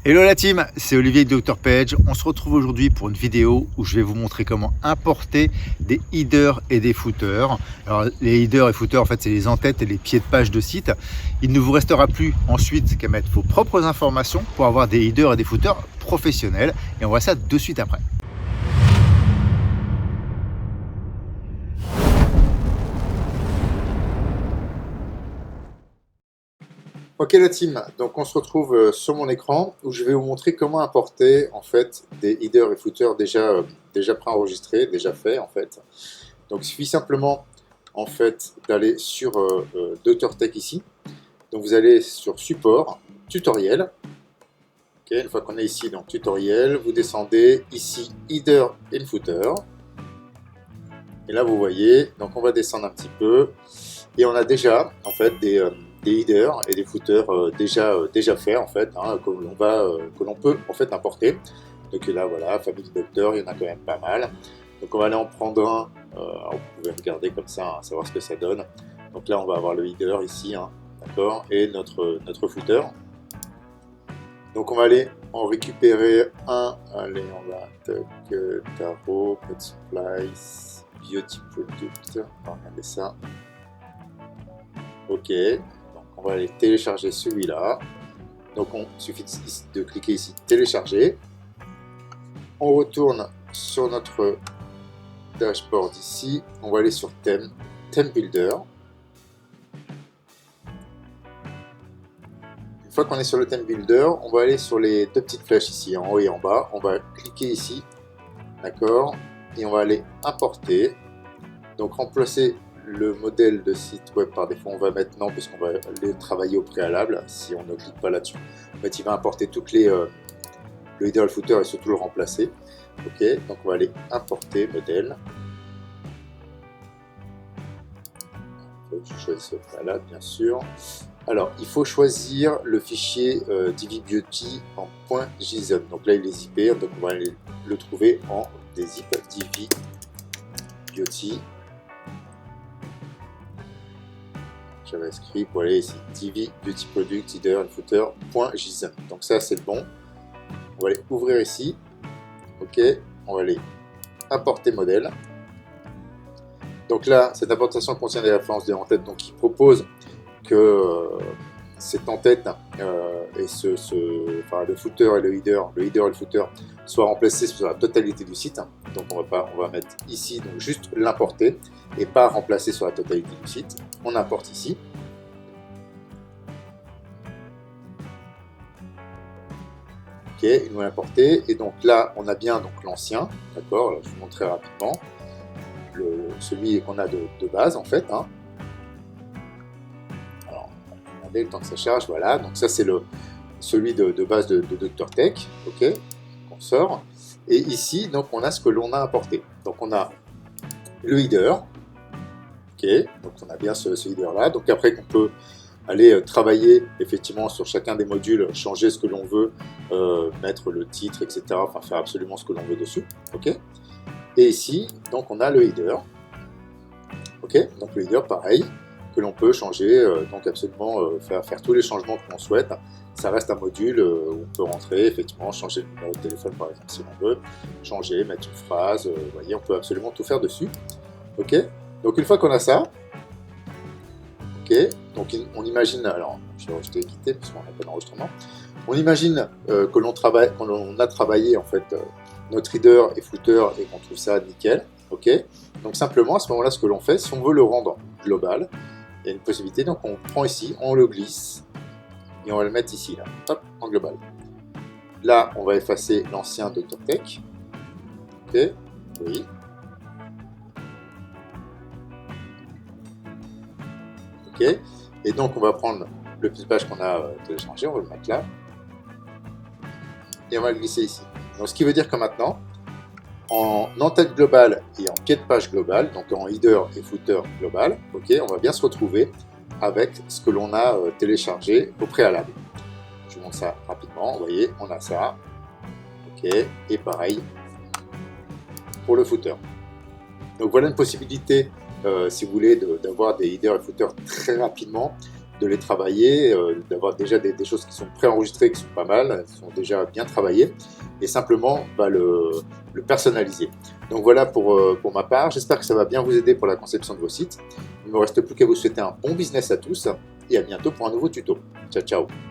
Hello la team, c'est Olivier de Dr Page. On se retrouve aujourd'hui pour une vidéo où je vais vous montrer comment importer des headers et des footers. Alors les headers et footers, en fait, c'est les en-têtes et les pieds de page de site. Il ne vous restera plus ensuite qu'à mettre vos propres informations pour avoir des headers et des footers professionnels. Et on voit ça de suite après. Ok la team, donc on se retrouve sur mon écran où je vais vous montrer comment importer en fait des headers et footers déjà préenregistrés, déjà faits en fait. Donc il suffit simplement en fait d'aller sur Dr Tech ici. Donc vous allez sur support, tutoriel. Okay, une fois qu'on est ici dans tutoriel, vous descendez ici header et footer. Et là vous voyez, donc on va descendre un petit peu et on a déjà en fait des headers et des footers déjà faits en fait, hein, que l'on peut en fait importer. Donc là voilà, famille docteur, il y en a quand même pas mal. Donc on va aller en prendre un, vous pouvez regarder comme ça, hein, savoir ce que ça donne. Donc là on va avoir le header ici, hein, d'accord, et notre footer. Donc on va aller en récupérer un, allez on va tarot, pet supplies, beauty product, on va regarder ça. Ok, donc on va aller télécharger celui-là. Donc il suffit de cliquer ici, télécharger. On retourne sur notre dashboard ici. On va aller sur thème, theme builder. Une fois qu'on est sur le theme builder, on va aller sur les deux petites flèches ici, en haut et en bas. On va cliquer ici, d'accord, et on va aller importer. Donc remplacer le modèle de site web par défaut, on va mettre non parce qu'on va les travailler au préalable si on ne clique pas là-dessus. En fait, il va importer toutes les le header et le footer et surtout le remplacer. Ok, donc on va aller importer modèle. Je choisis ce préalable bien sûr. Alors il faut choisir le fichier dvbeauty en .json. Donc là il est zippé, donc on va aller le trouver en des zip dvbeauty. JavaScript, voilà ici, dv beauty product header and footer.json. Donc ça c'est bon. On va aller ouvrir ici. Ok, on va aller importer modèle. Donc là, cette importation contient des références de en-tête. Donc il propose que cette en-tête et le footer et le header et le footer soient remplacés sur la totalité du site. Donc on va mettre ici donc juste l'importer et pas remplacer sur la totalité du site. On importe ici. Ok, il nous l'a importé et donc là on a bien donc l'ancien, d'accord. Je vous montre très rapidement celui qu'on a de base en fait. Hein. Alors, regardez le temps que ça charge, voilà. Donc ça c'est celui de base de Dr Tech, ok. On sort et ici donc on a ce que l'on a importé. Donc on a le header. Ok, donc on a bien ce header là. Donc après qu'on peut aller travailler effectivement sur chacun des modules, changer ce que l'on veut, mettre le titre, etc. Enfin faire absolument ce que l'on veut dessus. Ok. Et ici donc on a le header. Ok, donc le header pareil que l'on peut changer, donc absolument faire tous les changements que l'on souhaite. Ça reste un module où on peut rentrer, effectivement, changer le numéro de téléphone par exemple si l'on veut, changer, mettre une phrase, vous voyez, on peut absolument tout faire dessus. Ok, donc une fois qu'on a ça, ok, donc on imagine, alors je vais quitter parce qu'on n'a pas d'enregistrement, on imagine que l'on a travaillé en fait notre header et footer et qu'on trouve ça nickel. Ok, donc simplement à ce moment-là, ce que l'on fait, si on veut le rendre global, il y a une possibilité, donc on prend ici, on le glisse et on va le mettre ici, là, hop, en global. Là, on va effacer l'ancien Dr Tech. Ok, oui. Ok, et donc on va prendre le petit page qu'on a téléchargé, on va le mettre là et on va le glisser ici. Donc ce qui veut dire que maintenant, en en-tête globale et en pied de page global, donc en header et footer global, ok, on va bien se retrouver avec ce que l'on a téléchargé au préalable. Je vous montre ça rapidement, vous voyez, on a ça, ok, et pareil pour le footer. Donc voilà une possibilité, si vous voulez, d'avoir des headers et footers très rapidement. de les travailler, d'avoir déjà des choses qui sont préenregistrées, qui sont pas mal, qui sont déjà bien travaillées, et simplement le personnaliser. Donc voilà pour ma part, j'espère que ça va bien vous aider pour la conception de vos sites. Il ne me reste plus qu'à vous souhaiter un bon business à tous, et à bientôt pour un nouveau tuto. Ciao, ciao!